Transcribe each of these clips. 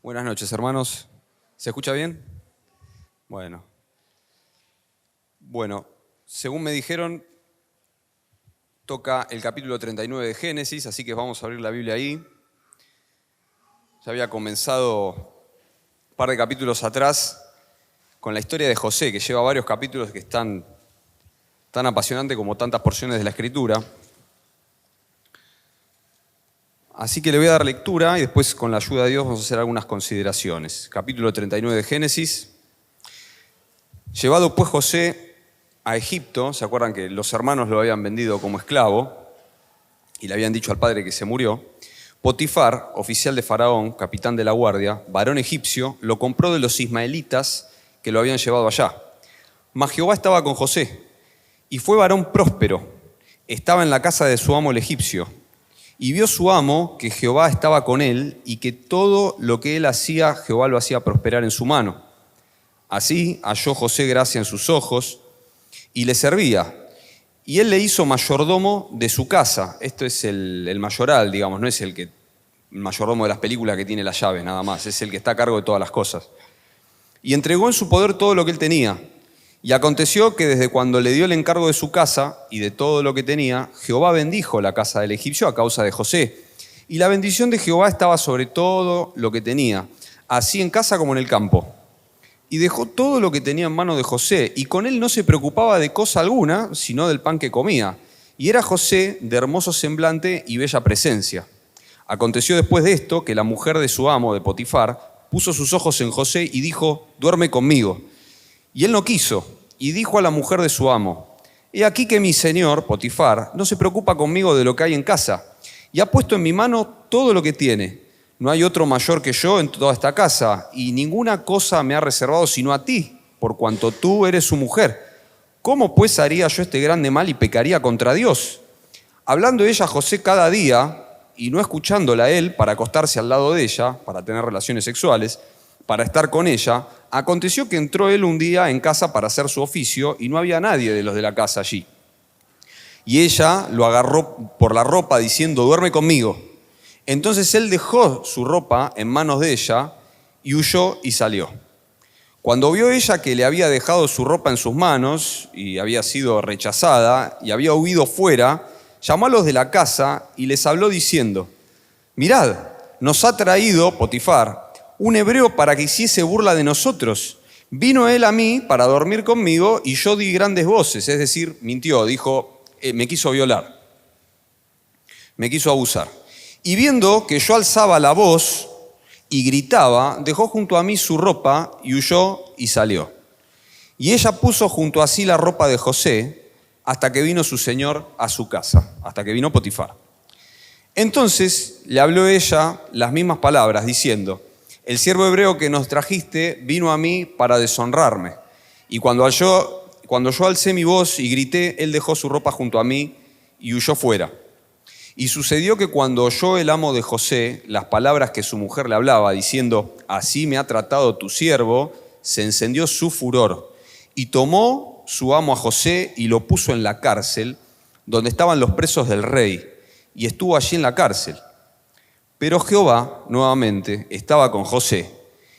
Buenas noches, hermanos. ¿Se escucha bien? Bueno, según me dijeron, toca el capítulo 39 de Génesis, así que vamos a abrir la Biblia ahí. Ya había comenzado un par de capítulos atrás con la historia de José, que lleva varios capítulos que están tan apasionantes como tantas porciones de la Escritura. Así que le voy a dar lectura y después, con la ayuda de Dios, vamos a hacer algunas consideraciones. Capítulo 39 de Génesis. Llevado pues José a Egipto, ¿se acuerdan que los hermanos lo habían vendido como esclavo y le habían dicho al padre que se murió? Potifar, oficial de Faraón, capitán de la guardia, varón egipcio, lo compró de los ismaelitas que lo habían llevado allá. Mas Jehová estaba con José, y fue varón próspero. Estaba en la casa de su amo el egipcio. Y vio su amo que Jehová estaba con él, y que todo lo que él hacía, Jehová lo hacía prosperar en su mano. Así halló José gracia en sus ojos, y le servía. Y él le hizo mayordomo de su casa. Esto es el mayoral, digamos, no es el mayordomo de las películas que tiene las llaves, nada más. Es el que está a cargo de todas las cosas. Y entregó en su poder todo lo que él tenía. Y aconteció que desde cuando le dio el encargo de su casa y de todo lo que tenía, Jehová bendijo la casa del egipcio a causa de José. Y la bendición de Jehová estaba sobre todo lo que tenía, así en casa como en el campo. Y dejó todo lo que tenía en mano de José, y con él no se preocupaba de cosa alguna, sino del pan que comía. Y era José de hermoso semblante y bella presencia. Aconteció después de esto que la mujer de su amo, de Potifar, puso sus ojos en José y dijo: duerme conmigo. Y él no quiso, y dijo a la mujer de su amo: he aquí que mi señor, Potifar, no se preocupa conmigo de lo que hay en casa, y ha puesto en mi mano todo lo que tiene. No hay otro mayor que yo en toda esta casa, y ninguna cosa me ha reservado sino a ti, por cuanto tú eres su mujer. ¿Cómo pues haría yo este grande mal y pecaría contra Dios? Hablando ella a José cada día, y no escuchándola a él para acostarse al lado de ella, para tener relaciones sexuales, para estar con ella, aconteció que entró él un día en casa para hacer su oficio y no había nadie de los de la casa allí. Y ella lo agarró por la ropa diciendo: duerme conmigo. Entonces él dejó su ropa en manos de ella y huyó y salió. Cuando vio ella que le había dejado su ropa en sus manos y había sido rechazada y había huido fuera, llamó a los de la casa y les habló diciendo: mirad, nos ha traído Potifar, un hebreo, para que hiciese burla de nosotros. Vino él a mí para dormir conmigo y yo di grandes voces, es decir, mintió, dijo: me quiso violar, me quiso abusar. Y viendo que yo alzaba la voz y gritaba, dejó junto a mí su ropa y huyó y salió. Y ella puso junto a sí la ropa de José hasta que vino su señor a su casa, hasta que vino Potifar. Entonces le habló ella las mismas palabras, diciendo: el siervo hebreo que nos trajiste vino a mí para deshonrarme. Y cuando yo alcé mi voz y grité, él dejó su ropa junto a mí y huyó fuera. Y sucedió que cuando oyó el amo de José las palabras que su mujer le hablaba, diciendo: así me ha tratado tu siervo, se encendió su furor. Y tomó su amo a José y lo puso en la cárcel, donde estaban los presos del rey, y estuvo allí en la cárcel. Pero Jehová, nuevamente, estaba con José,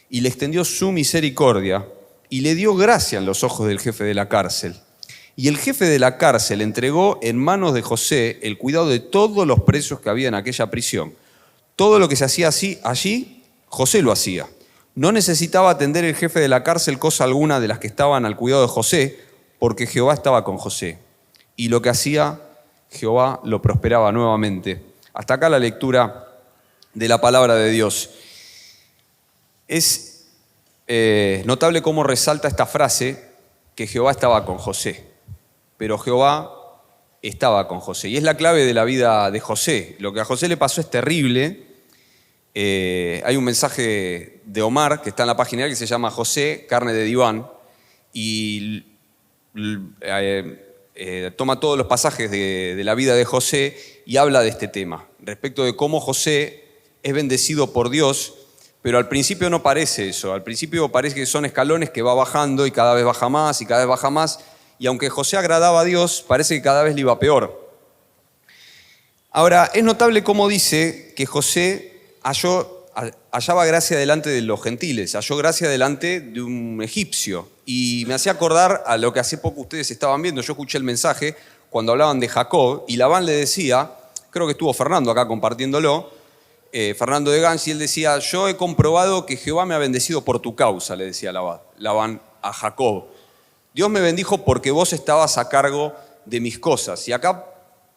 y le extendió su misericordia, y le dio gracia en los ojos del jefe de la cárcel. Y el jefe de la cárcel entregó en manos de José el cuidado de todos los presos que había en aquella prisión. Todo lo que se hacía allí, José lo hacía. No necesitaba atender el jefe de la cárcel cosa alguna de las que estaban al cuidado de José, porque Jehová estaba con José. Y lo que hacía, Jehová lo prosperaba nuevamente. Hasta acá la lectura de la palabra de Dios. Es notable cómo resalta esta frase, que Jehová estaba con José. Pero Jehová estaba con José. Y es la clave de la vida de José. Lo que a José le pasó es terrible. Hay un mensaje de Omar que está en la página que se llama José, carne de diván, y toma todos los pasajes de la vida de José y habla de este tema, respecto de cómo José es bendecido por Dios, pero al principio no parece eso. Al principio parece que son escalones que va bajando y cada vez baja más y cada vez baja más. Y aunque José agradaba a Dios, parece que cada vez le iba peor. Ahora, es notable cómo dice que José halló hallaba gracia delante de los gentiles, halló gracia delante de un egipcio. Y me hacía acordar a lo que hace poco ustedes estaban viendo. Yo escuché el mensaje cuando hablaban de Jacob y Labán le decía, creo que estuvo Fernando acá compartiéndolo, Fernando de Gans, y él decía, yo he comprobado que Jehová me ha bendecido por tu causa, le decía Labán a Jacob. Dios me bendijo porque vos estabas a cargo de mis cosas. Y acá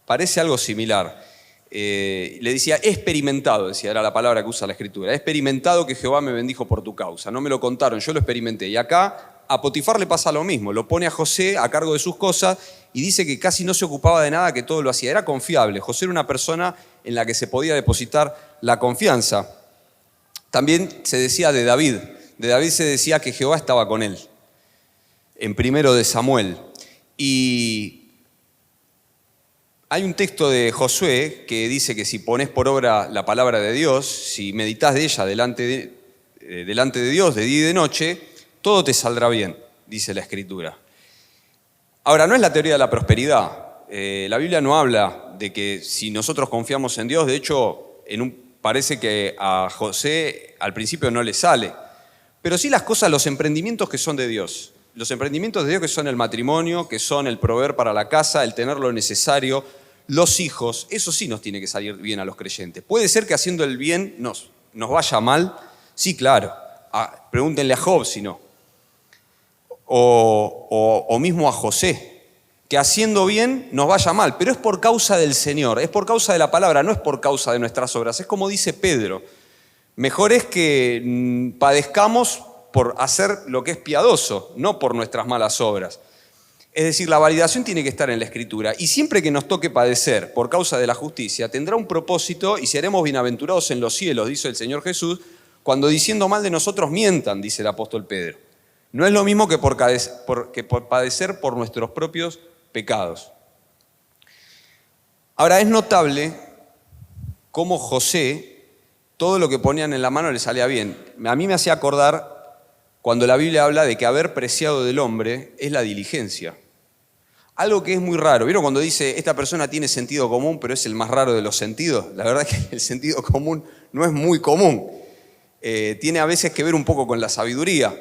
parece algo similar. Le decía, he experimentado, decía, era la palabra que usa la Escritura, he experimentado que Jehová me bendijo por tu causa. No me lo contaron, yo lo experimenté. Y acá a Potifar le pasa lo mismo, lo pone a José a cargo de sus cosas y dice que casi no se ocupaba de nada, que todo lo hacía. Era confiable, José era una persona en la que se podía depositar la confianza. También se decía de David se decía que Jehová estaba con él, en 1 de Samuel. Y hay un texto de Josué que dice que si pones por obra la palabra de Dios, si meditas de ella delante de Dios de día y de noche, todo te saldrá bien, dice la Escritura. Ahora, no es la teoría de la prosperidad. La Biblia no habla de que si nosotros confiamos en Dios, de hecho, parece que a José al principio no le sale, pero sí las cosas, los emprendimientos que son de Dios. Los emprendimientos de Dios que son el matrimonio, que son el proveer para la casa, el tener lo necesario, los hijos, eso sí nos tiene que salir bien a los creyentes. ¿Puede ser que haciendo el bien nos vaya mal? Sí, claro. Pregúntenle a Job si no. O mismo a José, que haciendo bien nos vaya mal, pero es por causa del Señor, es por causa de la palabra, no es por causa de nuestras obras. Es como dice Pedro, mejor es que padezcamos por hacer lo que es piadoso, no por nuestras malas obras. Es decir, la validación tiene que estar en la Escritura. Y siempre que nos toque padecer por causa de la justicia, tendrá un propósito y seremos bienaventurados en los cielos, dice el Señor Jesús, cuando diciendo mal de nosotros mientan, dice el apóstol Pedro. No es lo mismo que por padecer por nuestros propios pecados. Ahora, es notable cómo José, todo lo que ponían en la mano le salía bien. A mí me hacía acordar cuando la Biblia habla de que haber preciado del hombre es la diligencia. Algo que es muy raro. ¿Vieron cuando dice, esta persona tiene sentido común, pero es el más raro de los sentidos? La verdad es que el sentido común no es muy común. Tiene a veces que ver un poco con la sabiduría.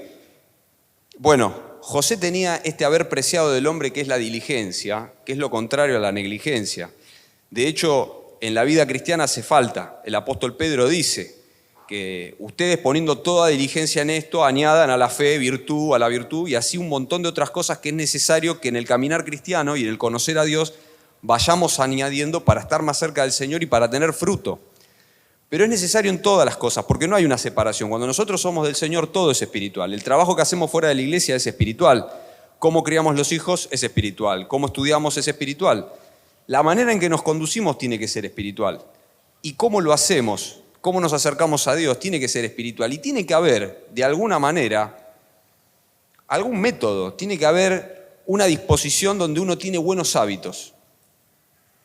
Bueno, José tenía este haber preciado del hombre que es la diligencia, que es lo contrario a la negligencia. De hecho, en la vida cristiana hace falta. El apóstol Pedro dice que ustedes poniendo toda diligencia en esto, añadan a la fe virtud, a la virtud y así un montón de otras cosas que es necesario que en el caminar cristiano y en el conocer a Dios vayamos añadiendo para estar más cerca del Señor y para tener fruto. Pero es necesario en todas las cosas, porque no hay una separación. Cuando nosotros somos del Señor, todo es espiritual. El trabajo que hacemos fuera de la iglesia es espiritual. Cómo criamos los hijos es espiritual. Cómo estudiamos es espiritual. La manera en que nos conducimos tiene que ser espiritual. Y cómo lo hacemos, cómo nos acercamos a Dios, tiene que ser espiritual. Y tiene que haber, de alguna manera, algún método. Tiene que haber una disposición donde uno tiene buenos hábitos.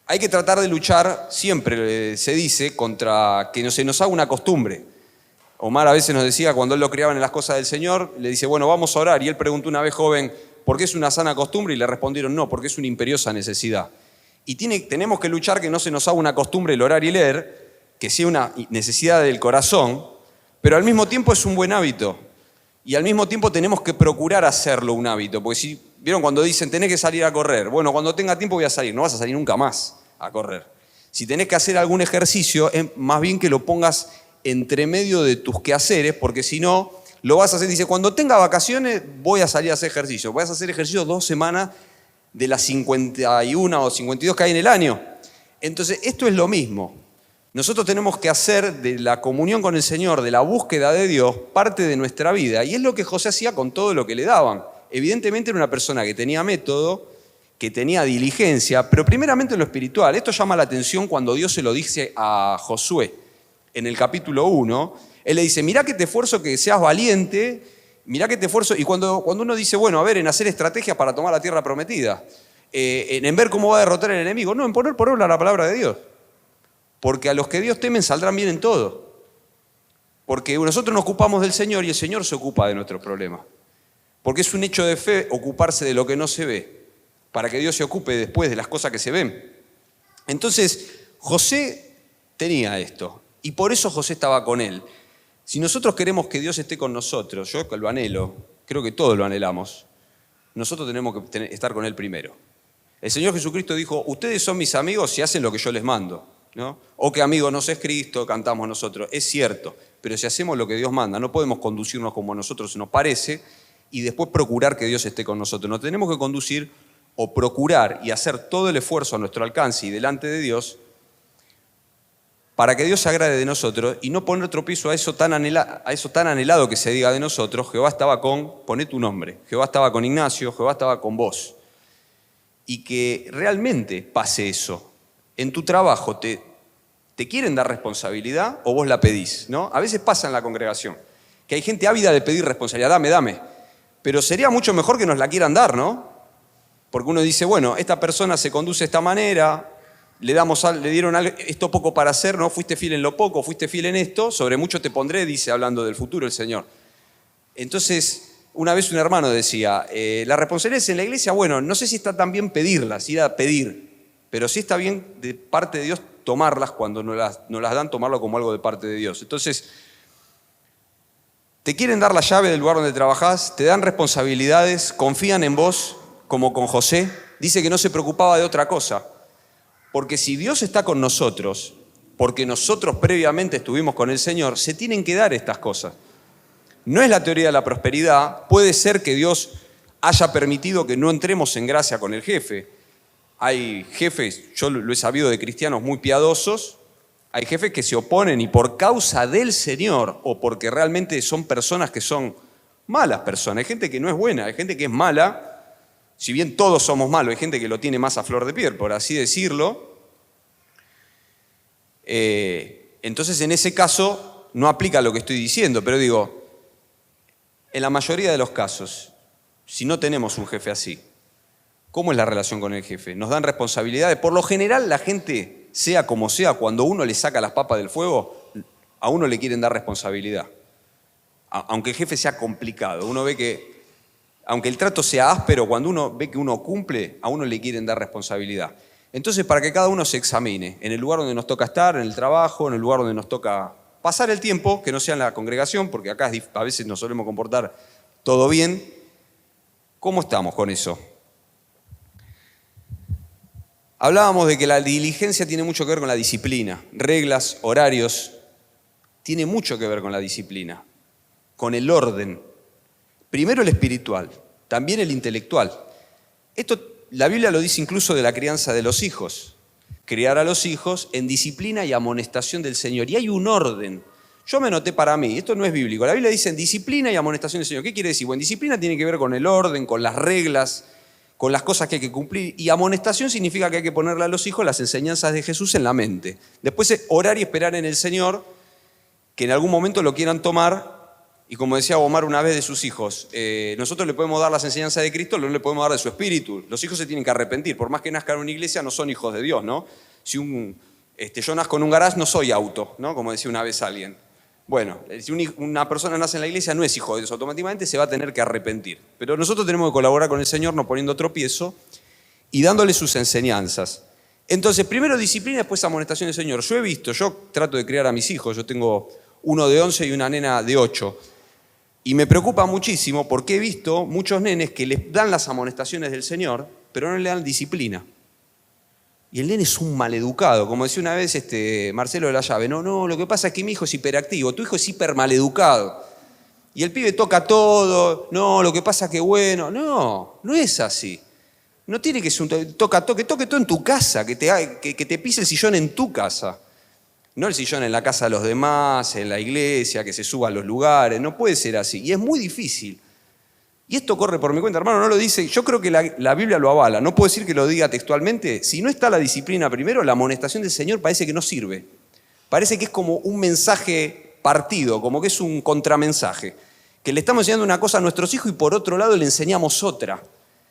Hay que tratar de luchar, siempre se dice, contra que no se nos haga una costumbre. Omar a veces nos decía, cuando él lo criaban en las cosas del Señor, le dice, bueno, vamos a orar. Y él preguntó una vez, joven, ¿por qué es una sana costumbre? Y le respondieron, no, porque es una imperiosa necesidad. Y tenemos que luchar que no se nos haga una costumbre el orar y leer, que sea una necesidad del corazón, pero al mismo tiempo es un buen hábito. Y al mismo tiempo tenemos que procurar hacerlo un hábito, porque si vieron cuando dicen tenés que salir a correr, bueno, cuando tenga tiempo voy a salir, no vas a salir nunca más a correr. Si tenés que hacer algún ejercicio, es más bien que lo pongas entre medio de tus quehaceres, porque si no, lo vas a hacer, dice, cuando tenga vacaciones voy a salir a hacer ejercicio, vas a hacer ejercicio 2 semanas de las 51 o 52 que hay en el año. Entonces, esto es lo mismo. Nosotros tenemos que hacer de la comunión con el Señor, de la búsqueda de Dios, parte de nuestra vida. Y es lo que José hacía con todo lo que le daban. Evidentemente era una persona que tenía método, que tenía diligencia, pero primeramente en lo espiritual. Esto llama la atención cuando Dios se lo dice a Josué. En el capítulo 1, Él le dice, mirá que te esfuerzo que seas valiente, mirá que te esfuerzo. Y cuando uno dice, bueno, a ver, en hacer estrategias para tomar la tierra prometida, en ver cómo va a derrotar el enemigo, no, en poner por obra la palabra de Dios. Porque a los que Dios temen saldrán bien en todo. Porque nosotros nos ocupamos del Señor y el Señor se ocupa de nuestros problemas. Porque es un hecho de fe ocuparse de lo que no se ve, para que Dios se ocupe después de las cosas que se ven. Entonces, José tenía esto, y por eso José estaba con él. Si nosotros queremos que Dios esté con nosotros, yo lo anhelo, creo que todos lo anhelamos, nosotros tenemos que estar con Él primero. El Señor Jesucristo dijo, ustedes son mis amigos si hacen lo que yo les mando, ¿no? O que amigo nos es Cristo, cantamos nosotros. Es cierto, pero si hacemos lo que Dios manda, no podemos conducirnos como a nosotros nos parece y después procurar que Dios esté con nosotros. Nos tenemos que conducir o procurar y hacer todo el esfuerzo a nuestro alcance y delante de Dios para que Dios se agrade de nosotros y no poner tropiezo a eso tan anhelado que se diga de nosotros. Jehová estaba con, poné tu nombre, Jehová estaba con Ignacio, Jehová estaba con vos. Y que realmente pase eso. En tu trabajo, ¿te quieren dar responsabilidad o vos la pedís? ¿No? A veces pasa en la congregación, que hay gente ávida de pedir responsabilidad, dame. Pero sería mucho mejor que nos la quieran dar, ¿no? Porque uno dice, bueno, esta persona se conduce de esta manera, le dieron esto poco para hacer, ¿no? Fuiste fiel en lo poco, fuiste fiel en esto, sobre mucho te pondré, dice, hablando del futuro el Señor. Entonces, una vez un hermano decía, las responsabilidades en la iglesia, bueno, no sé si está tan bien pedirlas, ir a pedir, pero sí está bien de parte de Dios tomarlas cuando nos las dan, tomarlo como algo de parte de Dios. Entonces, te quieren dar la llave del lugar donde trabajás, te dan responsabilidades, confían en vos, como con José, dice que no se preocupaba de otra cosa. Porque si Dios está con nosotros, porque nosotros previamente estuvimos con el Señor, se tienen que dar estas cosas. No es la teoría de la prosperidad, puede ser que Dios haya permitido que no entremos en gracia con el jefe. Hay jefes, yo lo he sabido de cristianos muy piadosos, hay jefes que se oponen y por causa del Señor o porque realmente son personas que son malas personas, hay gente que no es buena, hay gente que es mala, si bien todos somos malos, hay gente que lo tiene más a flor de piel, por así decirlo. Entonces en ese caso no aplica lo que estoy diciendo, pero digo, en la mayoría de los casos, si no tenemos un jefe así, ¿cómo es la relación con el jefe? ¿Nos dan responsabilidades? Por lo general la gente, sea como sea, cuando uno le saca las papas del fuego, a uno le quieren dar responsabilidad. Aunque el jefe sea complicado, uno ve que, aunque el trato sea áspero, cuando uno ve que uno cumple, a uno le quieren dar responsabilidad. Entonces, para que cada uno se examine, en el lugar donde nos toca estar, en el trabajo, en el lugar donde nos toca pasar el tiempo, que no sea en la congregación, porque acá a veces nos solemos comportar todo bien. ¿Cómo estamos con eso? Hablábamos de que la diligencia tiene mucho que ver con la disciplina, reglas, horarios, tiene mucho que ver con la disciplina, con el orden. Primero el espiritual, también el intelectual. Esto la Biblia lo dice incluso de la crianza de los hijos. Criar a los hijos en disciplina y amonestación del Señor. Y hay un orden. Yo me noté para mí, esto no es bíblico, la Biblia dice en disciplina y amonestación del Señor. ¿Qué quiere decir? Bueno, disciplina tiene que ver con el orden, con las reglas, con las cosas que hay que cumplir. Y amonestación significa que hay que ponerle a los hijos las enseñanzas de Jesús en la mente. Después es orar y esperar en el Señor, que en algún momento lo quieran tomar. Y como decía Omar una vez de sus hijos, nosotros le podemos dar las enseñanzas de Cristo, no le podemos dar de su espíritu. Los hijos se tienen que arrepentir, por más que nazcan en una iglesia, no son hijos de Dios, ¿no? Si yo nazco en un garage, no soy auto, ¿no? Como decía una vez alguien. Bueno, si una persona nace en la iglesia, no es hijo de Dios, automáticamente se va a tener que arrepentir. Pero nosotros tenemos que colaborar con el Señor, no poniendo tropiezo y dándole sus enseñanzas. Entonces, primero disciplina, después amonestación del Señor. Yo trato de criar a mis hijos, yo tengo uno de 11 y una nena de 8. Y me preocupa muchísimo porque he visto muchos nenes que les dan las amonestaciones del Señor, pero no le dan disciplina. Y el nene es un maleducado, como decía una vez Marcelo de la Llave. No, lo que pasa es que mi hijo es hiperactivo, tu hijo es hipermaleducado. Y el pibe toca todo, no, lo que pasa es que bueno. No es así. No tiene que ser toque todo en tu casa, que te pise el sillón en tu casa. No el sillón en la casa de los demás, en la iglesia, que se suba a los lugares. No puede ser así. Y es muy difícil. Y esto corre por mi cuenta, hermano, no lo dice. Yo creo que la Biblia lo avala. No puedo decir que lo diga textualmente. Si no está la disciplina primero, la amonestación del Señor parece que no sirve. Parece que es como un mensaje partido, como que es un contramensaje. Que le estamos enseñando una cosa a nuestros hijos y por otro lado le enseñamos otra.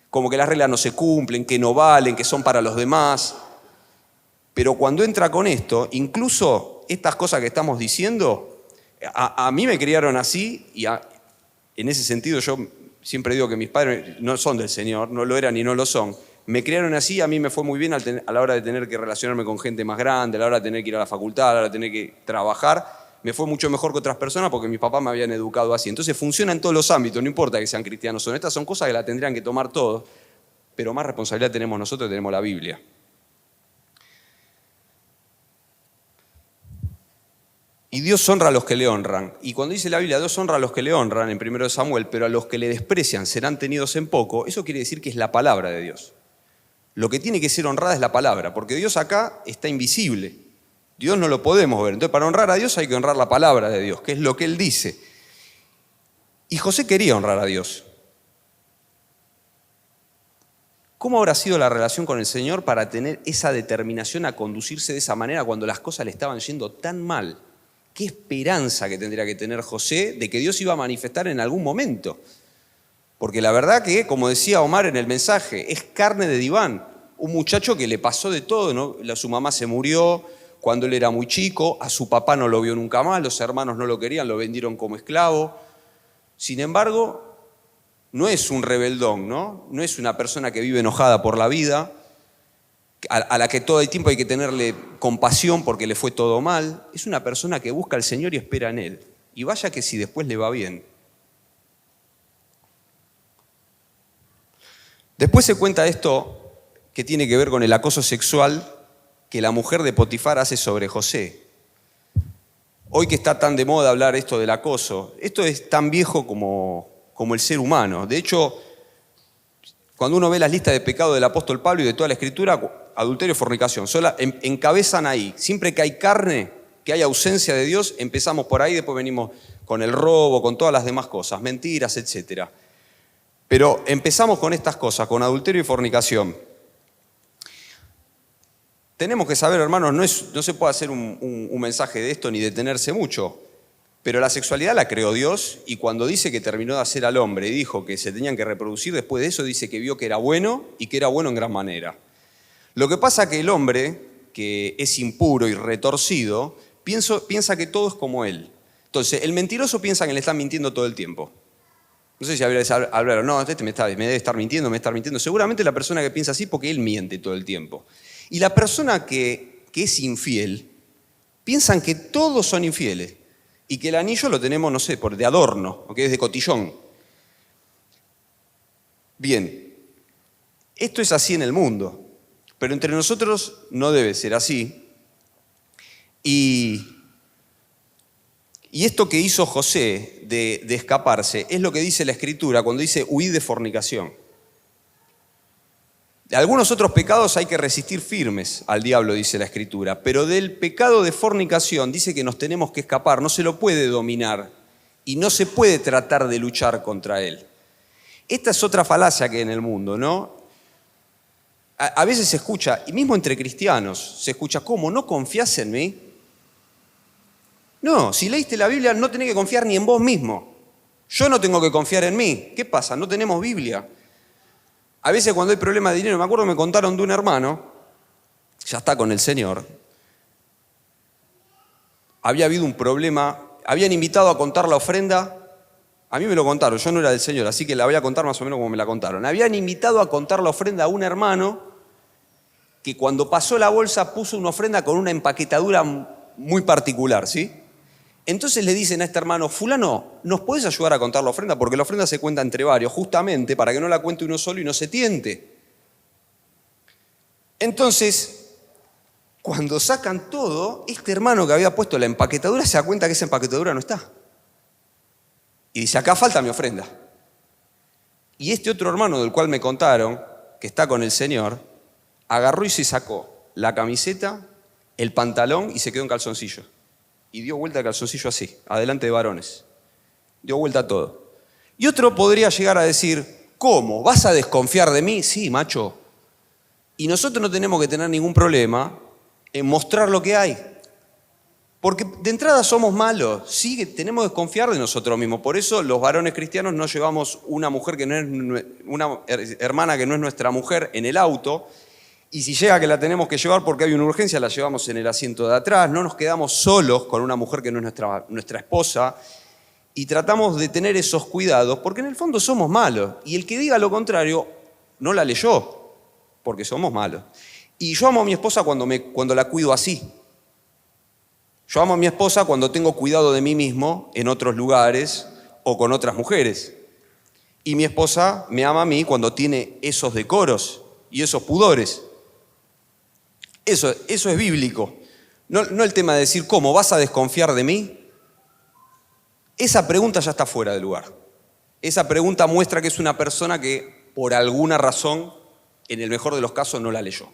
Como que las reglas no se cumplen, que no valen, que son para los demás. Pero cuando entra con esto, incluso estas cosas que estamos diciendo, a mí me criaron así y en ese sentido yo siempre digo que mis padres no son del Señor, no lo eran y no lo son. Me criaron así, a mí me fue muy bien a la hora de tener que relacionarme con gente más grande, a la hora de tener que ir a la facultad, a la hora de tener que trabajar. me fue mucho mejor que otras personas porque mis papás me habían educado así. Entonces funciona en todos los ámbitos, no importa que sean cristianos o no. Estas son cosas que la tendrían que tomar todos, pero más responsabilidad tenemos nosotros, tenemos la Biblia. Y Dios honra a los que le honran. Y cuando dice la Biblia, Dios honra a los que le honran, en 1 Samuel, pero a los que le desprecian serán tenidos en poco, eso quiere decir que es la palabra de Dios. Lo que tiene que ser honrada es la palabra, porque Dios acá está invisible. Dios no lo podemos ver. Entonces, para honrar a Dios hay que honrar la palabra de Dios, que es lo que Él dice. Y José quería honrar a Dios. ¿Cómo habrá sido la relación con el Señor para tener esa determinación a conducirse de esa manera cuando las cosas le estaban yendo tan mal? ¿Qué esperanza que tendría que tener José de que Dios iba a manifestar en algún momento? Porque la verdad que, como decía Omar en el mensaje, es carne de diván. Un muchacho que le pasó de todo, ¿no? Su mamá se murió cuando él era muy chico, a su papá no lo vio nunca más, los hermanos no lo querían, lo vendieron como esclavo. Sin embargo, no es un rebeldón, ¿no? No es una persona que vive enojada por la vida, a la que todo el tiempo hay que tenerle compasión porque le fue todo mal. Es una persona que busca al Señor y espera en Él. Y vaya que si después le va bien. Después se cuenta esto que tiene que ver con el acoso sexual que la mujer de Potifar hace sobre José. Hoy que está tan de moda hablar esto del acoso, esto es tan viejo como el ser humano. De hecho, cuando uno ve las listas de pecados del apóstol Pablo y de toda la Escritura, adulterio y fornicación, encabezan ahí. Siempre que hay carne, que hay ausencia de Dios, empezamos por ahí, después venimos con el robo, con todas las demás cosas, mentiras, etc. Pero empezamos con estas cosas, con adulterio y fornicación. Tenemos que saber, hermanos, no se puede hacer un mensaje de esto ni detenerse mucho, pero la sexualidad la creó Dios y cuando dice que terminó de hacer al hombre y dijo que se tenían que reproducir, después de eso dice que vio que era bueno y que era bueno en gran manera. Lo que pasa es que el hombre, que es impuro y retorcido, piensa que todo es como él. Entonces, el mentiroso piensa que le están mintiendo todo el tiempo. No sé si hablaron, no, me debe estar mintiendo, Seguramente la persona que piensa así porque él miente todo el tiempo. Y la persona que es infiel, piensan que todos son infieles y que el anillo lo tenemos, no sé, de adorno, o que es de cotillón. Bien, esto es así en el mundo, pero entre nosotros no debe ser así. Y esto que hizo José de escaparse es lo que dice la Escritura cuando dice huid de fornicación. De algunos otros pecados hay que resistir firmes al diablo, dice la Escritura, pero del pecado de fornicación dice que nos tenemos que escapar, no se lo puede dominar y no se puede tratar de luchar contra él. Esta es otra falacia que hay en el mundo, ¿no? A veces se escucha, y mismo entre cristianos, se escucha, ¿cómo? ¿No confías en mí? No, si leíste la Biblia no tenés que confiar ni en vos mismo. Yo no tengo que confiar en mí. ¿Qué pasa? No tenemos Biblia. A veces cuando hay problemas de dinero, me acuerdo me contaron de un hermano, ya está con el Señor, había habido un problema, habían invitado a contar la ofrenda, a mí me lo contaron, yo no era del Señor, así que la voy a contar más o menos como me la contaron. Habían invitado a contar la ofrenda a un hermano que cuando pasó la bolsa puso una ofrenda con una empaquetadura muy particular, ¿sí? Entonces le dicen a este hermano, fulano, ¿nos podés ayudar a contar la ofrenda? Porque la ofrenda se cuenta entre varios, justamente para que no la cuente uno solo y no se tiente. Entonces, cuando sacan todo, este hermano que había puesto la empaquetadura se da cuenta que esa empaquetadura no está. Y dice, acá falta mi ofrenda. Y este otro hermano del cual me contaron, que está con el Señor, agarró y se sacó la camiseta, el pantalón y se quedó en calzoncillo. Y dio vuelta el calzoncillo así, adelante de varones. Dio vuelta a todo. Y otro podría llegar a decir, ¿cómo? ¿Vas a desconfiar de mí? Sí, macho. Y nosotros no tenemos que tener ningún problema en mostrar lo que hay. Porque de entrada somos malos, sí, tenemos que desconfiar de nosotros mismos. Por eso los varones cristianos no llevamos una mujer que no es una hermana que no es nuestra mujer en el auto. Y si llega que la tenemos que llevar porque hay una urgencia, la llevamos en el asiento de atrás. No nos quedamos solos con una mujer que no es nuestra esposa. Y tratamos de tener esos cuidados porque en el fondo somos malos. Y el que diga lo contrario no la leyó porque somos malos. Y yo amo a mi esposa cuando la cuido así. Yo amo a mi esposa cuando tengo cuidado de mí mismo en otros lugares o con otras mujeres. Y mi esposa me ama a mí cuando tiene esos decoros y esos pudores. Eso es bíblico. No el tema de decir, ¿cómo? ¿Vas a desconfiar de mí? Esa pregunta ya está fuera de lugar. Esa pregunta muestra que es una persona que por alguna razón, en el mejor de los casos, no la leyó.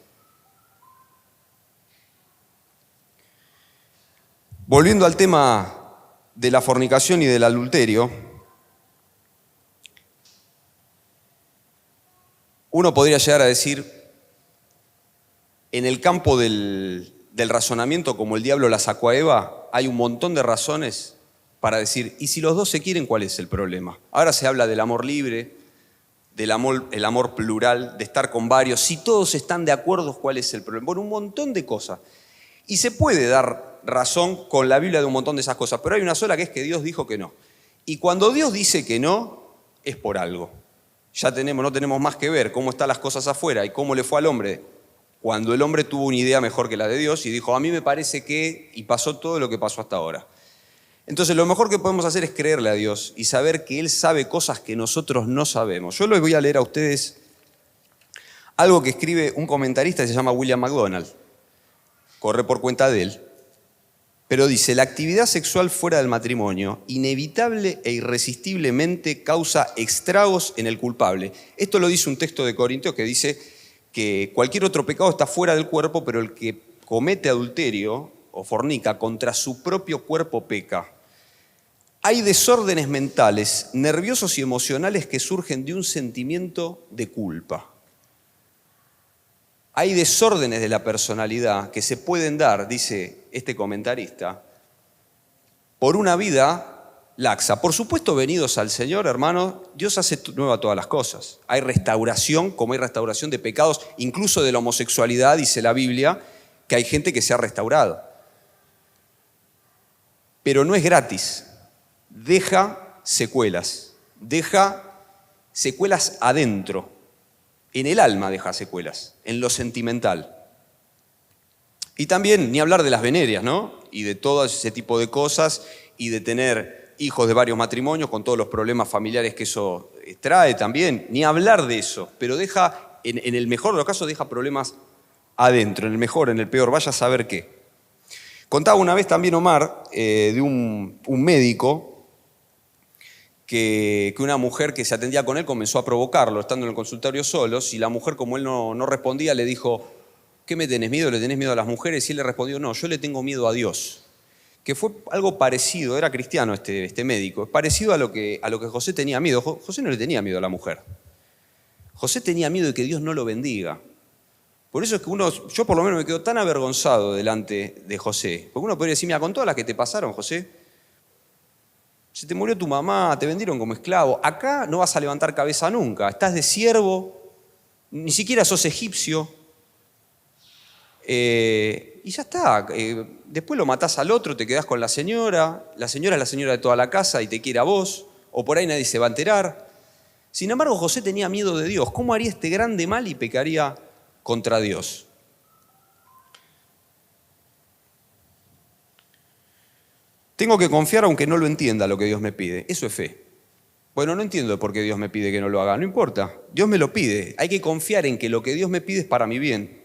Volviendo al tema de la fornicación y del adulterio, uno podría llegar a decir, en el campo del razonamiento, como el diablo la sacó a Eva, hay un montón de razones para decir, ¿y si los dos se quieren, cuál es el problema? Ahora se habla del amor libre, el amor plural, de estar con varios. Si todos están de acuerdo, ¿cuál es el problema? Bueno, un montón de cosas. Y se puede dar razón con la Biblia de un montón de esas cosas, pero hay una sola que es que Dios dijo que no. Y cuando Dios dice que no, es por algo. Ya no tenemos más que ver cómo están las cosas afuera y cómo le fue al hombre cuando el hombre tuvo una idea mejor que la de Dios y dijo, a mí me parece que, y pasó todo lo que pasó hasta ahora. Entonces lo mejor que podemos hacer es creerle a Dios y saber que Él sabe cosas que nosotros no sabemos. Yo les voy a leer a ustedes algo que escribe un comentarista que se llama William MacDonald. Corre por cuenta de él. Pero dice, la actividad sexual fuera del matrimonio inevitable e irresistiblemente causa estragos en el culpable. Esto lo dice un texto de Corintios que dice que cualquier otro pecado está fuera del cuerpo, pero el que comete adulterio o fornica contra su propio cuerpo peca. Hay desórdenes mentales, nerviosos y emocionales que surgen de un sentimiento de culpa. Hay desórdenes de la personalidad que se pueden dar, dice este comentarista, por una vida laxa. Por supuesto, venidos al Señor, hermanos, Dios hace nueva todas las cosas. Hay restauración, como hay restauración de pecados, incluso de la homosexualidad, dice la Biblia, que hay gente que se ha restaurado. Pero no es gratis. Deja secuelas adentro. En el alma deja secuelas, en lo sentimental. Y también, ni hablar de las venerias, ¿no? Y de todo ese tipo de cosas, y de tener hijos de varios matrimonios con todos los problemas familiares que eso trae también. Ni hablar de eso, pero deja, en el mejor de los casos, deja problemas adentro, en el mejor, en el peor, vaya a saber qué. Contaba una vez también Omar de un médico que una mujer que se atendía con él comenzó a provocarlo, estando en el consultorio solos, y la mujer, como él no respondía, le dijo, ¿qué me tenés miedo? ¿Le tenés miedo a las mujeres? Y él le respondió, no, yo le tengo miedo a Dios. Que fue algo parecido, era cristiano este médico, parecido a lo que José tenía miedo. José no le tenía miedo a la mujer. José tenía miedo de que Dios no lo bendiga. Por eso es que yo por lo menos me quedo tan avergonzado delante de José. Porque uno podría decir, mira, con todas las que te pasaron, José, se te murió tu mamá, te vendieron como esclavo. Acá no vas a levantar cabeza nunca. Estás de siervo, ni siquiera sos egipcio. Y ya está. Después lo matás al otro, te quedás con la señora. La señora es la señora de toda la casa y te quiere a vos. O por ahí nadie se va a enterar. Sin embargo, José tenía miedo de Dios. ¿Cómo haría este grande mal y pecaría contra Dios? Tengo que confiar aunque no lo entienda lo que Dios me pide. Eso es fe. Bueno, no entiendo por qué Dios me pide que no lo haga. No importa. Dios me lo pide. Hay que confiar en que lo que Dios me pide es para mi bien.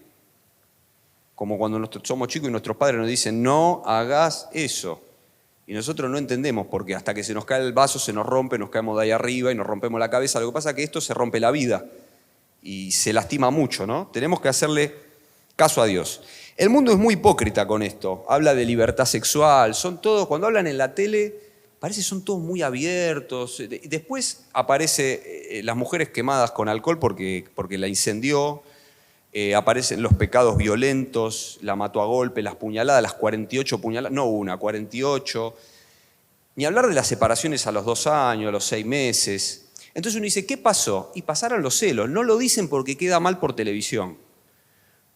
Como cuando somos chicos y nuestros padres nos dicen, no hagas eso. Y nosotros no entendemos porque hasta que se nos cae el vaso, se nos rompe, nos caemos de ahí arriba y nos rompemos la cabeza. Lo que pasa es que esto se rompe la vida y se lastima mucho, ¿no? Tenemos que hacerle caso a Dios. El mundo es muy hipócrita con esto. Habla de libertad sexual, son todos, cuando hablan en la tele, parece que son todos muy abiertos. Después aparece las mujeres quemadas con alcohol porque la incendió. Aparecen los pecados violentos, la mató a golpe, las puñaladas, las 48 puñaladas, no una, 48. Ni hablar de las separaciones a los 2 años, a los 6 meses. Entonces uno dice, ¿qué pasó? Y pasaron los celos. No lo dicen porque queda mal por televisión.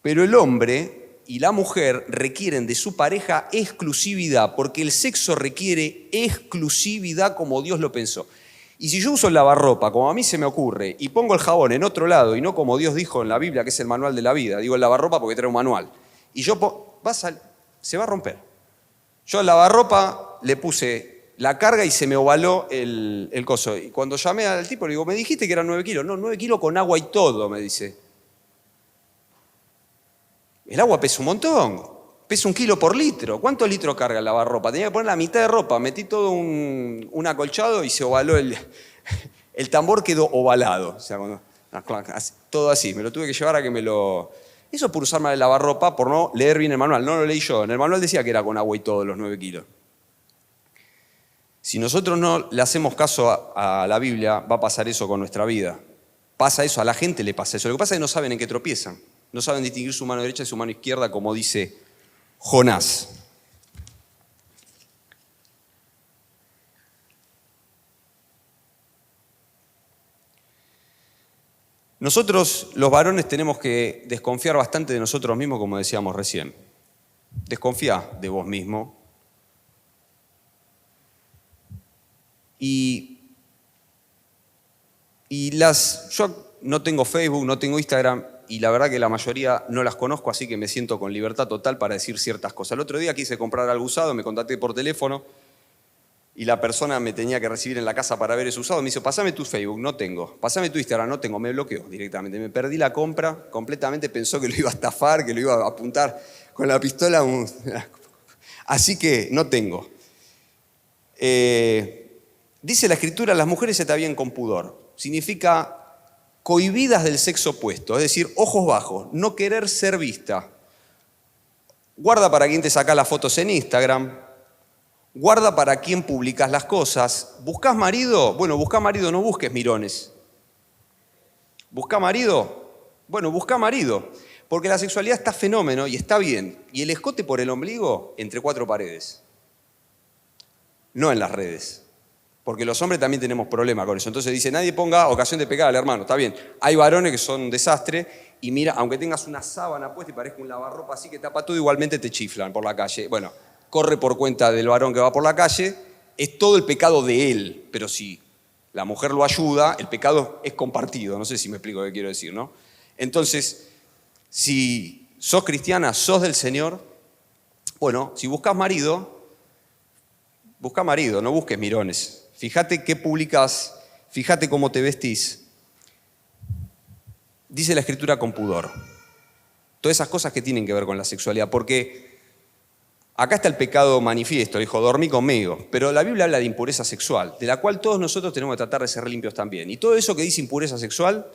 Pero el hombre y la mujer requieren de su pareja exclusividad, porque el sexo requiere exclusividad como Dios lo pensó. Y si yo uso el lavarropa como a mí se me ocurre y pongo el jabón en otro lado y no como Dios dijo en la Biblia, que es el manual de la vida, digo el lavarropa porque trae un manual, y se va a romper. Yo al lavarropa le puse la carga y se me ovaló el coso. Y cuando llamé al tipo le digo, me dijiste que eran 9 kilos. No, 9 kilos con agua y todo, me dice. El agua pesa un montón, pesa 1 kilo por litro. ¿Cuántos litros carga el lavarropa? Tenía que poner la mitad de ropa, metí todo un acolchado y se ovaló el tambor quedó ovalado. O sea, todo así, me lo tuve que llevar a que me lo... Eso por usar mal el lavarropa, por no leer bien el manual. No lo leí yo, en el manual decía que era con agua y todo los 9 kilos. Si nosotros no le hacemos caso a la Biblia, va a pasar eso con nuestra vida. Pasa eso, a la gente le pasa eso. Lo que pasa es que no saben en qué tropiezan. No saben distinguir su mano derecha de su mano izquierda, como dice Jonás. Nosotros, los varones, tenemos que desconfiar bastante de nosotros mismos, como decíamos recién. Desconfía de vos mismo. Yo no tengo Facebook, no tengo Instagram, y la verdad que la mayoría no las conozco, así que me siento con libertad total para decir ciertas cosas. El otro día quise comprar algo usado, me contacté por teléfono, y la persona me tenía que recibir en la casa para ver eso usado. Me dice, pasame tu Facebook, no tengo. Pasame tu Instagram, no tengo. Me bloqueó directamente. Me perdí la compra completamente, pensó que lo iba a estafar, que lo iba a apuntar con la pistola. Así que no tengo. Dice la Escritura, las mujeres se atavían con pudor. Significa cohibidas del sexo opuesto, es decir, ojos bajos, no querer ser vista. Guarda para quién te sacás las fotos en Instagram. Guarda para quién publicas las cosas. ¿Buscás marido? Bueno, buscá marido, no busques mirones. ¿Buscá marido? Bueno, buscá marido. Porque la sexualidad está fenómeno y está bien. Y el escote por el ombligo entre 4 paredes. No en las redes. Porque los hombres también tenemos problemas con eso. Entonces dice, nadie ponga ocasión de pecar al hermano. Está bien. Hay varones que son un desastre y mira, aunque tengas una sábana puesta y parezca un lavarropa así que tapa todo, igualmente te chiflan por la calle. Bueno, corre por cuenta del varón que va por la calle, es todo el pecado de él, pero si la mujer lo ayuda, el pecado es compartido, no sé si me explico qué quiero decir, ¿no? Entonces, si sos cristiana, sos del Señor, bueno, si buscas marido, busca marido, no busques mirones. Fíjate qué publicas, fíjate cómo te vestís. Dice la Escritura con pudor. Todas esas cosas que tienen que ver con la sexualidad, porque acá está el pecado manifiesto, dijo, dormí conmigo. Pero la Biblia habla de impureza sexual, de la cual todos nosotros tenemos que tratar de ser limpios también. Y todo eso que dice impureza sexual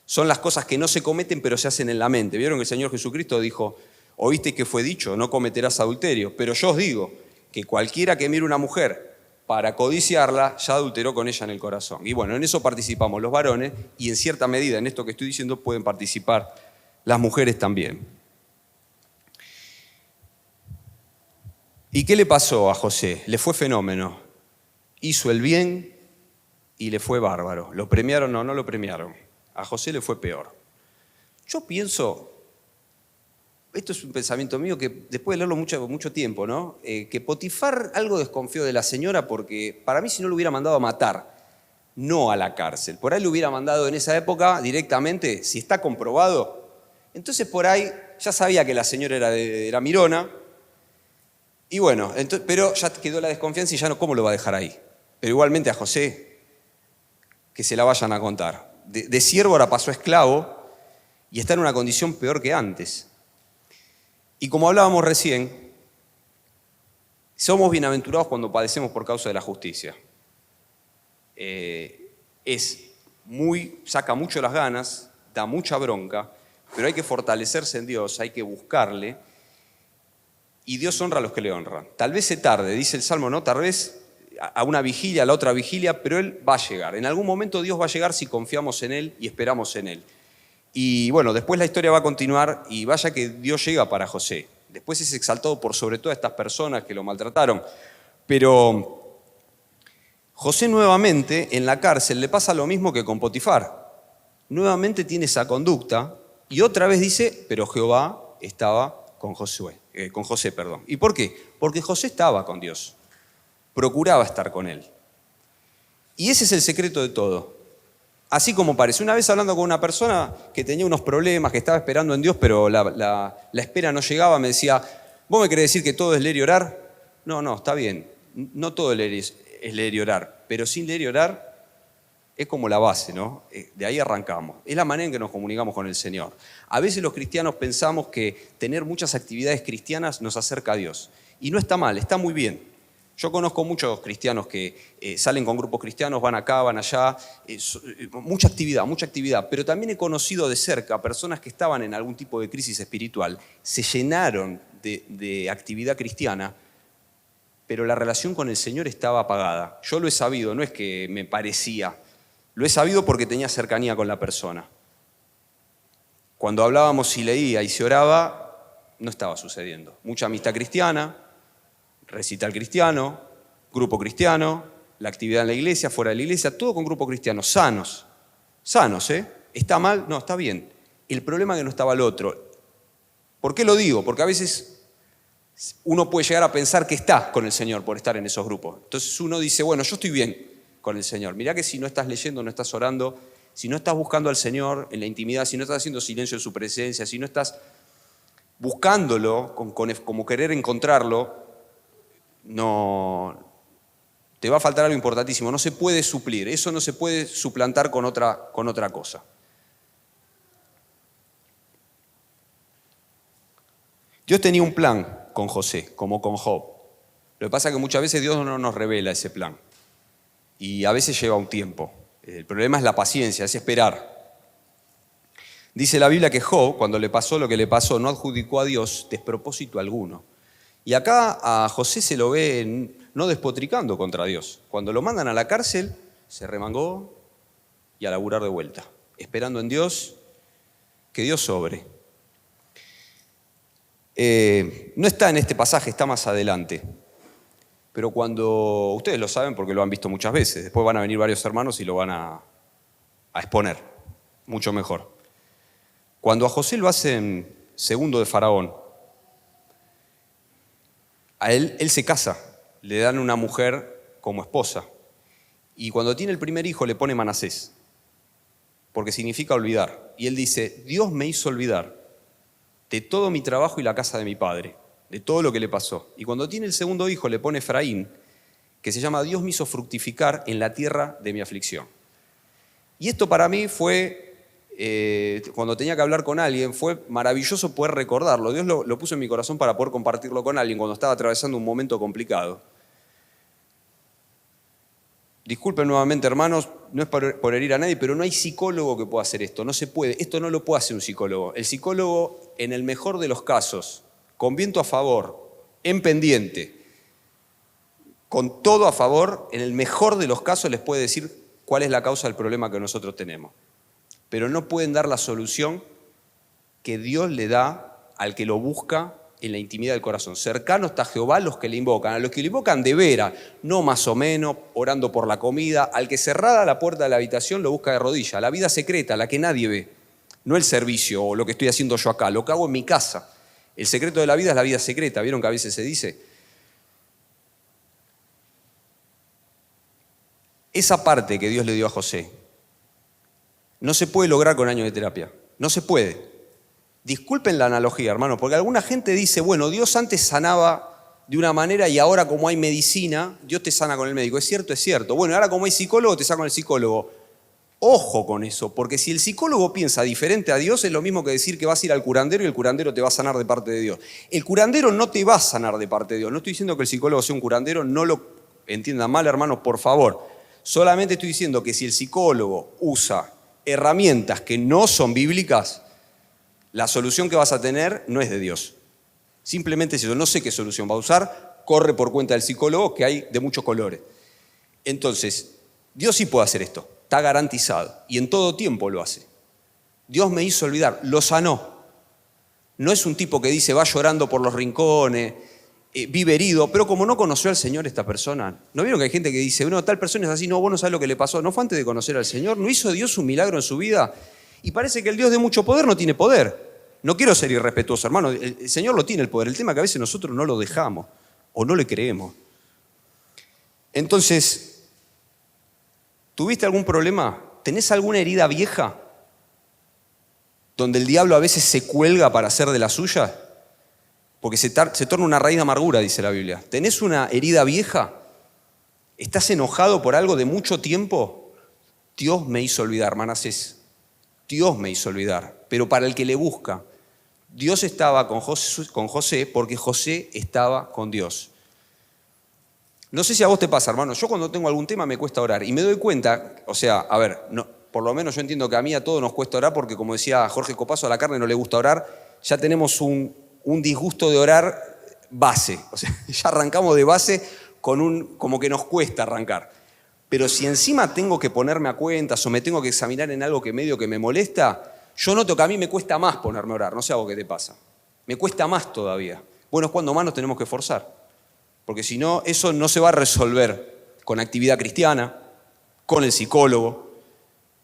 son las cosas que no se cometen, pero se hacen en la mente. ¿Vieron que el Señor Jesucristo dijo, oíste que fue dicho, no cometerás adulterio? Pero yo os digo que cualquiera que mire una mujer para codiciarla, ya adulteró con ella en el corazón. Y bueno, en eso participamos los varones, y en cierta medida, en esto que estoy diciendo, pueden participar las mujeres también. ¿Y qué le pasó a José? Le fue fenómeno. Hizo el bien y le fue bárbaro. ¿Lo premiaron o no lo premiaron? A José le fue peor. Yo pienso, esto es un pensamiento mío que después de leerlo mucho tiempo, ¿no? Que Potifar algo desconfió de la señora porque para mí si no lo hubiera mandado a matar, no a la cárcel. Por ahí lo hubiera mandado en esa época directamente, si está comprobado. Entonces por ahí ya sabía que la señora era mirona. Y bueno, pero ya quedó la desconfianza y ya no, ¿cómo lo va a dejar ahí? Pero igualmente a José, que se la vayan a contar. De siervo ahora pasó a esclavo y está en una condición peor que antes. Y como hablábamos recién, somos bienaventurados cuando padecemos por causa de la justicia. Saca mucho las ganas, da mucha bronca, pero hay que fortalecerse en Dios, hay que buscarle. Y Dios honra a los que le honran. Tal vez se tarde, dice el Salmo, ¿no? Tal vez a una vigilia, a la otra vigilia, pero Él va a llegar. En algún momento Dios va a llegar si confiamos en Él y esperamos en Él. Y bueno, después la historia va a continuar y vaya que Dios llega para José. Después es exaltado por sobre todas estas personas que lo maltrataron. Pero José nuevamente en la cárcel le pasa lo mismo que con Potifar. Nuevamente tiene esa conducta y otra vez dice, pero Jehová estaba con José. ¿Y por qué? Porque José estaba con Dios, procuraba estar con Él. Y ese es el secreto de todo. Así como parece. Una vez hablando con una persona que tenía unos problemas, que estaba esperando en Dios, pero la espera no llegaba, me decía, ¿vos me querés decir que todo es leer y orar? No, no, está bien. No todo es leer y orar, pero sin leer y orar es como la base, ¿no? De ahí arrancamos. Es la manera en que nos comunicamos con el Señor. A veces los cristianos pensamos que tener muchas actividades cristianas nos acerca a Dios. Y no está mal, está muy bien. Yo conozco muchos cristianos que salen con grupos cristianos, van acá, van allá, mucha actividad, pero también he conocido de cerca personas que estaban en algún tipo de crisis espiritual, se llenaron de actividad cristiana, pero la relación con el Señor estaba apagada. Yo lo he sabido, no es que me parecía, lo he sabido porque tenía cercanía con la persona. Cuando hablábamos y leía y se oraba, no estaba sucediendo. Mucha amistad cristiana, recital cristiano, grupo cristiano, la actividad en la iglesia, fuera de la iglesia, todo con grupo cristiano, sanos, ¿eh? ¿Está mal? No, está bien. El problema es que no estaba el otro. ¿Por qué lo digo? Porque a veces uno puede llegar a pensar que está con el Señor por estar en esos grupos. Entonces uno dice, bueno, yo estoy bien con el Señor. Mirá que si no estás leyendo, no estás orando, si no estás buscando al Señor en la intimidad, si no estás haciendo silencio en su presencia, si no estás buscándolo como querer encontrarlo, no, te va a faltar algo importantísimo. No se puede suplir, eso no se puede suplantar con otra cosa. Dios tenía un plan con José, como con Job. Lo que pasa es que muchas veces Dios no nos revela ese plan. Y a veces lleva un tiempo. El problema es la paciencia, es esperar. Dice la Biblia que Job, cuando le pasó lo que le pasó, no adjudicó a Dios despropósito alguno. Y acá a José se lo ve no despotricando contra Dios. Cuando lo mandan a la cárcel, se remangó y a laburar de vuelta, esperando en Dios que Dios sobre. No está en este pasaje, está más adelante. Pero cuando, ustedes lo saben porque lo han visto muchas veces, después van a venir varios hermanos y lo van a exponer, mucho mejor. Cuando a José lo hacen segundo de Faraón, a él se casa, le dan una mujer como esposa. Y cuando tiene el primer hijo le pone Manasés, porque significa olvidar. Y él dice, Dios me hizo olvidar de todo mi trabajo y la casa de mi padre, de todo lo que le pasó. Y cuando tiene el segundo hijo le pone Efraín, que se llama Dios me hizo fructificar en la tierra de mi aflicción. Y esto para mí fue, cuando tenía que hablar con alguien, fue maravilloso poder recordarlo. Dios lo puso en mi corazón para poder compartirlo con alguien cuando estaba atravesando un momento complicado. Disculpen nuevamente, hermanos, no es por herir a nadie, pero no hay psicólogo que pueda hacer esto. No se puede. Esto no lo puede hacer un psicólogo. El psicólogo, en el mejor de los casos, con viento a favor, en pendiente, con todo a favor, en el mejor de los casos les puede decir cuál es la causa del problema que nosotros tenemos. Pero no pueden dar la solución que Dios le da al que lo busca en la intimidad del corazón. Cercano está Jehová a los que le invocan, a los que le invocan de veras, no más o menos, orando por la comida, al que cerrada la puerta de la habitación lo busca de rodillas, la vida secreta, la que nadie ve, no el servicio o lo que estoy haciendo yo acá, lo que hago en mi casa. El secreto de la vida es la vida secreta, ¿vieron que a veces se dice? Esa parte que Dios le dio a José no se puede lograr con años de terapia, no se puede. Disculpen la analogía, hermano, porque alguna gente dice, bueno, Dios antes sanaba de una manera y ahora como hay medicina, Dios te sana con el médico. ¿Es cierto? Es cierto. Bueno, ahora como hay psicólogo, te sana con el psicólogo. Ojo con eso, porque si el psicólogo piensa diferente a Dios, es lo mismo que decir que vas a ir al curandero y el curandero te va a sanar de parte de Dios. El curandero no te va a sanar de parte de Dios. No estoy diciendo que el psicólogo sea un curandero, no lo entiendan mal, hermanos, por favor. Solamente estoy diciendo que si el psicólogo usa herramientas que no son bíblicas, la solución que vas a tener no es de Dios. Simplemente si yo no sé qué solución va a usar, corre por cuenta del psicólogo, que hay de muchos colores. Entonces, Dios sí puede hacer esto, está garantizado, y en todo tiempo lo hace. Dios me hizo olvidar, lo sanó. No es un tipo que dice, va llorando por los rincones, vive herido, pero como no conoció al Señor esta persona, ¿no vieron que hay gente que dice, bueno, tal persona es así, no, vos no sabés lo que le pasó? ¿No fue antes de conocer al Señor? ¿No hizo Dios un milagro en su vida? Y parece que el Dios de mucho poder no tiene poder. No quiero ser irrespetuoso, hermano. El Señor lo tiene el poder. El tema es que a veces nosotros no lo dejamos o no le creemos. Entonces, ¿tuviste algún problema? ¿Tenés alguna herida vieja donde el diablo a veces se cuelga para hacer de la suya? porque se torna una raíz de amargura, dice la Biblia. ¿Tenés una herida vieja? ¿Estás enojado por algo de mucho tiempo? Dios me hizo olvidar, Manasés. Dios me hizo olvidar. Pero para el que le busca, Dios estaba con José porque José estaba con Dios. No sé si a vos te pasa, hermano. Yo cuando tengo algún tema me cuesta orar. Y me doy cuenta, o sea, a ver, no, por lo menos yo entiendo que a todos nos cuesta orar porque, como decía Jorge Copazo, a la carne no le gusta orar. Ya tenemos un disgusto de orar base. O sea, ya arrancamos de base como que nos cuesta arrancar. Pero si encima tengo que ponerme a cuentas o me tengo que examinar en algo que medio que me molesta, yo noto que a mí me cuesta más ponerme a orar. No sé a vos qué te pasa. Me cuesta más todavía. Bueno, es cuando más nos tenemos que esforzar. Porque si no, eso no se va a resolver con actividad cristiana, con el psicólogo.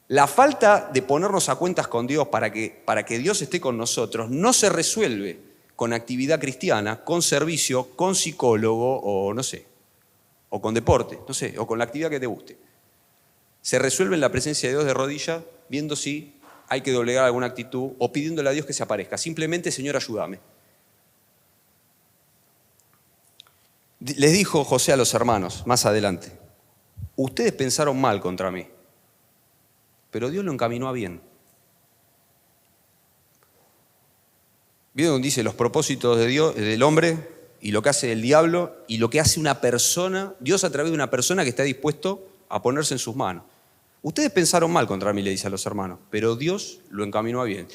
La falta de ponernos a cuentas con Dios para que Dios esté con nosotros no se resuelve con actividad cristiana, con servicio, con psicólogo o no sé, o con deporte, no sé, o con la actividad que te guste. Se resuelve en la presencia de Dios de rodillas, viendo si hay que doblegar alguna actitud o pidiéndole a Dios que se aparezca. Simplemente, Señor, ayúdame. Les dijo José a los hermanos, más adelante, ustedes pensaron mal contra mí, pero Dios lo encaminó a bien. ¿Vieron donde dice los propósitos de Dios, del hombre, y lo que hace el diablo, y lo que hace una persona, Dios a través de una persona que está dispuesto a ponerse en sus manos? Ustedes pensaron mal contra mí, le dice a los hermanos, pero Dios lo encaminó a bien.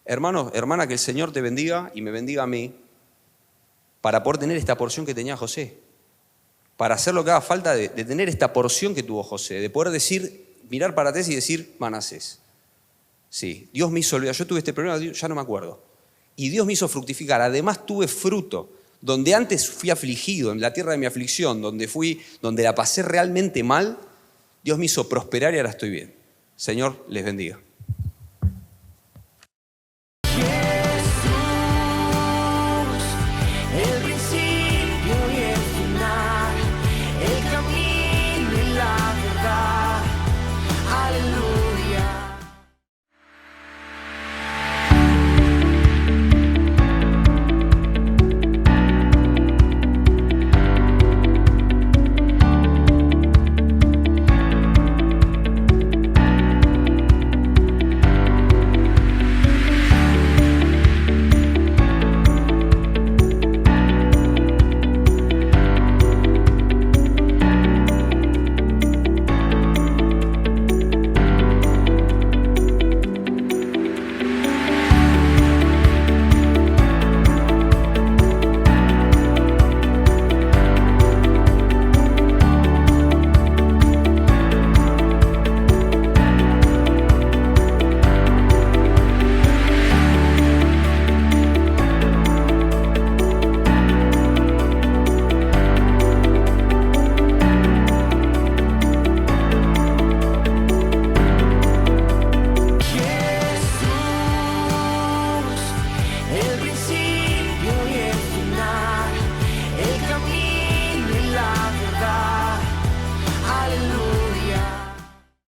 Hermanos, hermana, que el Señor te bendiga y me bendiga a mí para poder tener esta porción que tenía José. Para hacer lo que haga falta de tener esta porción que tuvo José, de poder decir, mirar para atrás y decir, Manasés. Sí, Dios me hizo olvidar, yo tuve este problema, ya no me acuerdo. Y Dios me hizo fructificar, además tuve fruto. Donde antes fui afligido, en la tierra de mi aflicción, donde la pasé realmente mal, Dios me hizo prosperar y ahora estoy bien. Señor, les bendiga.